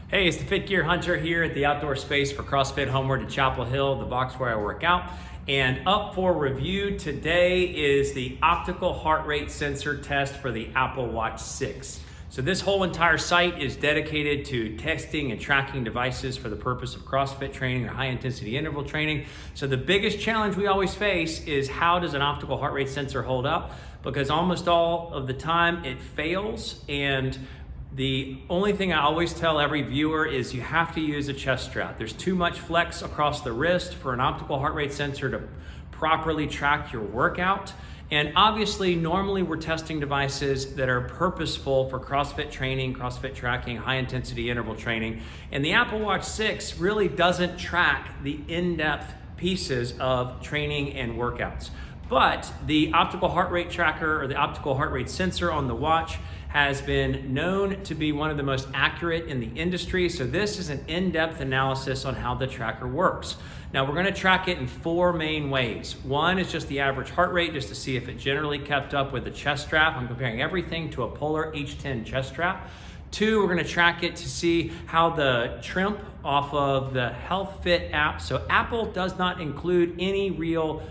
Hey, it's the Fit Gear Hunter here at the outdoor space for CrossFit Homeward to Chapel Hill, the box where I work out. And up for review today is the optical heart rate sensor test for the Apple Watch 6. So this whole entire site is dedicated to testing and tracking devices for the purpose of CrossFit training or high intensity interval training. So the biggest challenge we always face is how does an optical heart rate sensor hold up? Because almost all of the time it fails, and the only thing I always tell every viewer is you have to use a chest strap. There's too much flex across the wrist for an optical heart rate sensor to properly track your workout. And obviously, normally we're testing devices that are purposeful for CrossFit training, CrossFit tracking, high intensity interval training. And the Apple Watch 6 really doesn't track the in-depth pieces of training and workouts. But the optical heart rate tracker or the optical heart rate sensor on the watch has been known to be one of the most accurate in the industry. So this is an in-depth analysis on how the tracker works. Now we're going to track it in four main ways. One is just the average heart rate, just to see if it generally kept up with the chest strap. I'm comparing everything to a Polar H10 chest strap. Two, we're going to track it to see how the trim off of the Health Fit app. So Apple does not include any real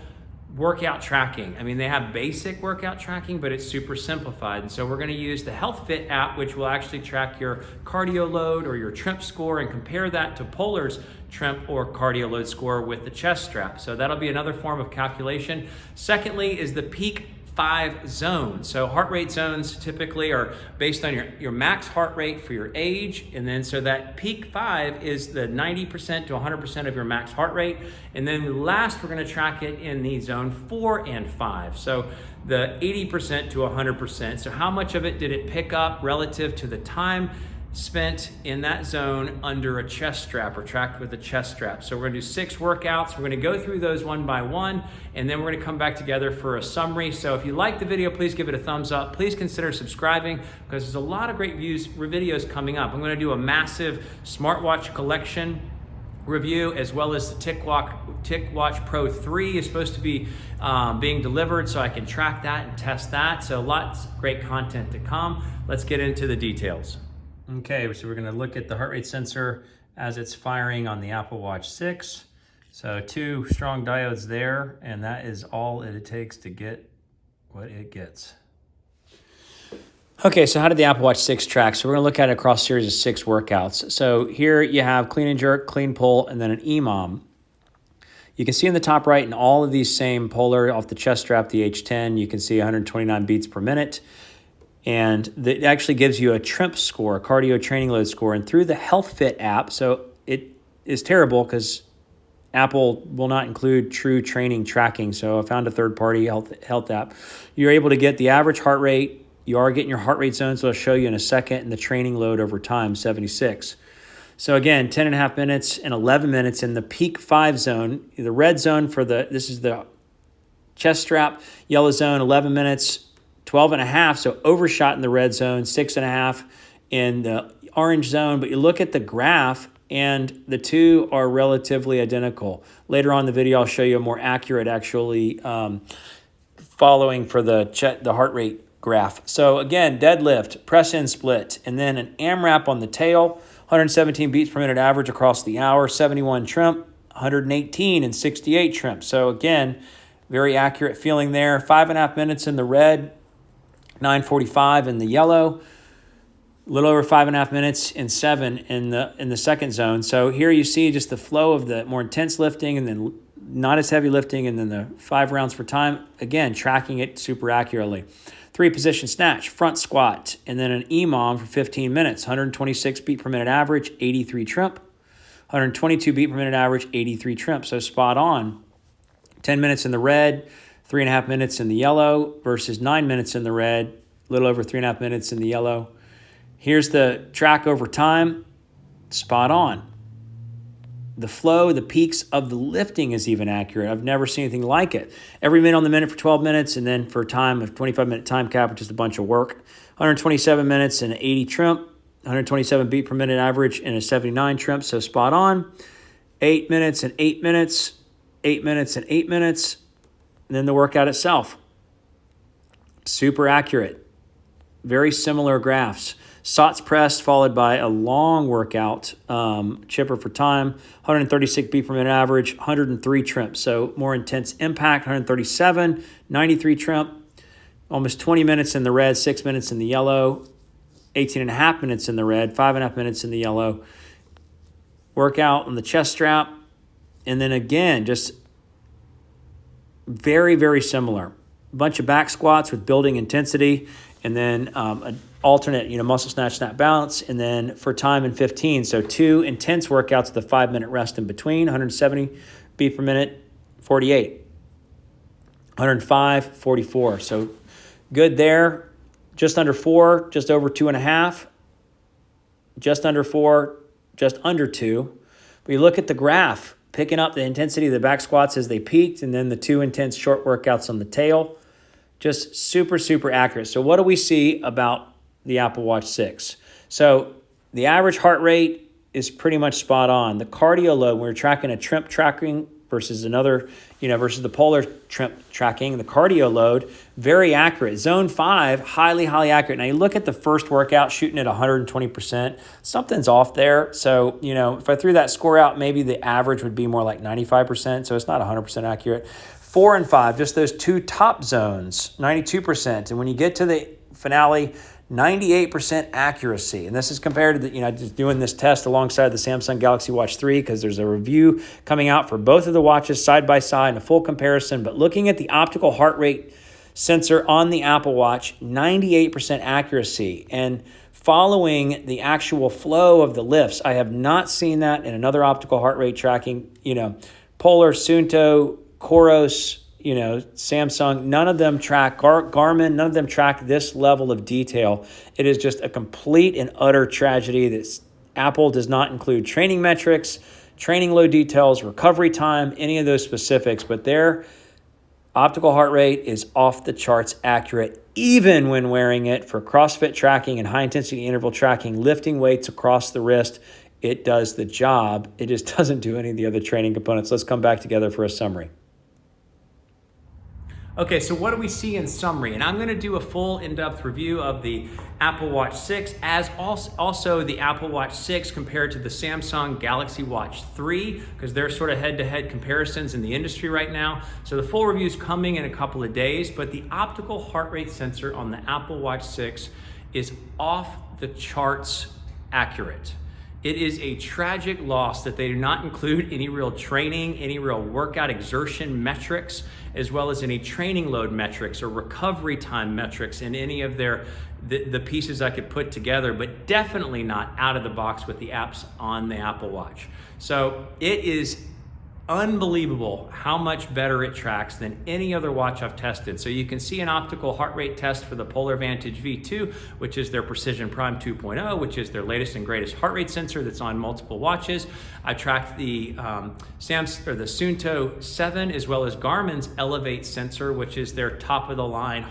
workout tracking. I mean, they have basic workout tracking, but it's super simplified. And so we're going to use the Health Fit app, which will actually track your cardio load or your trimp score and compare that to Polar's trimp or cardio load score with the chest strap. So that'll be another form of calculation. Secondly is the peak 5 zone. So heart rate zones typically are based on your max heart rate for your age. And then so that peak 5 is the 90% to 100% of your max heart rate. And then last, we're going to track it in the zone 4 and 5. So the 80% to 100%. So how much of it did it pick up relative to the time spent in that zone under a chest strap or tracked with a chest strap. So we're gonna do 6 workouts. We're gonna go through those one by one, and then we're gonna come back together for a summary. So if you like the video, please give it a thumbs up. Please consider subscribing because there's a lot of great videos coming up. I'm gonna do a massive smartwatch collection review, as well as the TicWatch Pro 3 is supposed to be being delivered, so I can track that and test that. So lots of great content to come. Let's get into the details. Okay, so we're going to look at the heart rate sensor as it's firing on the Apple Watch 6. So 2 strong diodes there, and that is all it takes to get what it gets. Okay, so how did the Apple Watch 6 track? So we're going to look at it across a series of 6 workouts. So here you have clean and jerk, clean pull, and then an EMOM. You can see in the top right in all of these same Polar off the chest strap, the H10, you can see 129 beats per minute. And it actually gives you a trimp score, a cardio training load score. And through the Health Fit app, so it is terrible because Apple will not include true training tracking. So I found a third-party health app. You're able to get the average heart rate. You are getting your heart rate zones, so I'll show you in a second, and the training load over time, 76. So again, 10 and a half minutes and 11 minutes in the peak 5 zone. The red zone this is the chest strap, yellow zone, 11 minutes, 12 and a half, so overshot in the red zone, 6 and a half in the orange zone. But you look at the graph, and the two are relatively identical. Later on in the video, I'll show you a more accurate actually following for the heart rate graph. So again, deadlift, press in split, and then an AMRAP on the tail, 117 beats per minute average across the hour, 71 trimp, 118 and 68 trimp. So again, very accurate feeling there. 5.5 minutes in the red, 9:45 in the yellow, a little over 5.5 minutes and 7 in the second zone. So here you see just the flow of the more intense lifting and then not as heavy lifting, and then the 5 rounds for time. Again, tracking it super accurately. 3 position snatch, front squat, and then an EMOM for 15 minutes, 126 beat per minute average, 83 trimp, 122 beat per minute average, 83 trimp. So spot on. 10 minutes in the red, 3.5 minutes in the yellow versus 9 minutes in the red, a little over 3.5 minutes in the yellow. Here's the track over time, spot on. The flow, the peaks of the lifting is even accurate. I've never seen anything like it. Every minute on the minute for 12 minutes, and then for time of 25-minute time cap, which is a bunch of work. 127 minutes and 80 trimp, 127 beat per minute average and a 79 trimp, so spot on. 8 minutes and 8 minutes, 8 minutes and 8 minutes. And then the workout itself, super accurate, very similar graphs. Sots pressed followed by a long workout, chipper for time, 136 beat per minute average, 103 trimp. So more intense impact, 137, 93 trimp, almost 20 minutes in the red, 6 minutes in the yellow, 18 and a half minutes in the red, 5.5 minutes in the yellow. Workout on the chest strap. And then again, just very, very similar. A bunch of back squats with building intensity, and then an alternate, muscle snatch, snap, balance, and then for time in 15. So 2 intense workouts with a 5-minute rest in between, 170 beat per minute, 48. 105, 44. So good there. Just under 4, just over 2.5. Just under 4, just under 2. But you look at the graph, picking up the intensity of the back squats as they peaked, and then the 2 intense short workouts on the tail. Just super, super accurate. So what do we see about the Apple Watch 6? So the average heart rate is pretty much spot on. The cardio load, when we're tracking a trimp tracking versus another, versus the polar trimp tracking, the cardio load, very accurate. Zone 5, highly, highly accurate. Now you look at the first workout shooting at 120%, something's off there. So, if I threw that score out, maybe the average would be more like 95%. So it's not 100% accurate. 4 and 5, just those 2 top zones, 92%. And when you get to the finale, 98% accuracy. And this is compared to just doing this test alongside the Samsung Galaxy Watch 3, because there's a review coming out for both of the watches side by side and a full comparison. But looking at the optical heart rate sensor on the Apple Watch, 98% accuracy. And following the actual flow of the lifts, I have not seen that in another optical heart rate tracking, Polar, Suunto, Coros, Samsung, none of them track, Garmin, none of them track this level of detail. It is just a complete and utter tragedy that Apple does not include training metrics, training load details, recovery time, any of those specifics, but their optical heart rate is off the charts accurate, even when wearing it for CrossFit tracking and high intensity interval tracking, lifting weights across the wrist. It does the job. It just doesn't do any of the other training components. Let's come back together for a summary. Okay, so what do we see in summary? And I'm going to do a full in-depth review of the Apple Watch 6, as also the Apple Watch 6 compared to the Samsung Galaxy Watch 3, because they're sort of head-to-head comparisons in the industry right now. So the full review is coming in a couple of days, but the optical heart rate sensor on the Apple Watch 6 is off the charts accurate. It is a tragic loss that they do not include any real training, any real workout exertion metrics, as well as any training load metrics or recovery time metrics in any of the pieces I could put together, but definitely not out of the box with the apps on the Apple Watch. So it is unbelievable how much better it tracks than any other watch I've tested. So you can see an optical heart rate test for the Polar Vantage V2, which is their Precision Prime 2.0, which is their latest and greatest heart rate sensor that's on multiple watches. I tracked the Suunto 7, as well as Garmin's Elevate sensor, which is their top of the line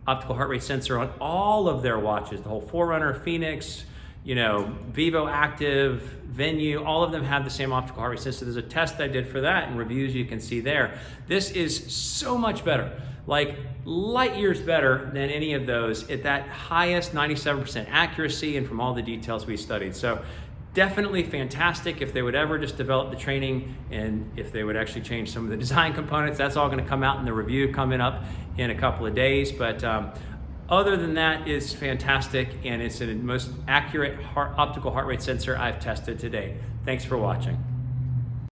optical heart rate sensor on all of their watches. The whole Forerunner, Phoenix, Vivo Active, Venue, all of them have the same optical heart rate sensor. There's a test I did for that and reviews you can see there. This is so much better, like light years better than any of those at that highest 97% accuracy and from all the details we studied. So definitely fantastic. If they would ever just develop the training and if they would actually change some of the design components, that's all going to come out in the review coming up in a couple of days. But other than that, it's fantastic, and it's the most accurate optical heart rate sensor I've tested today. Thanks for watching.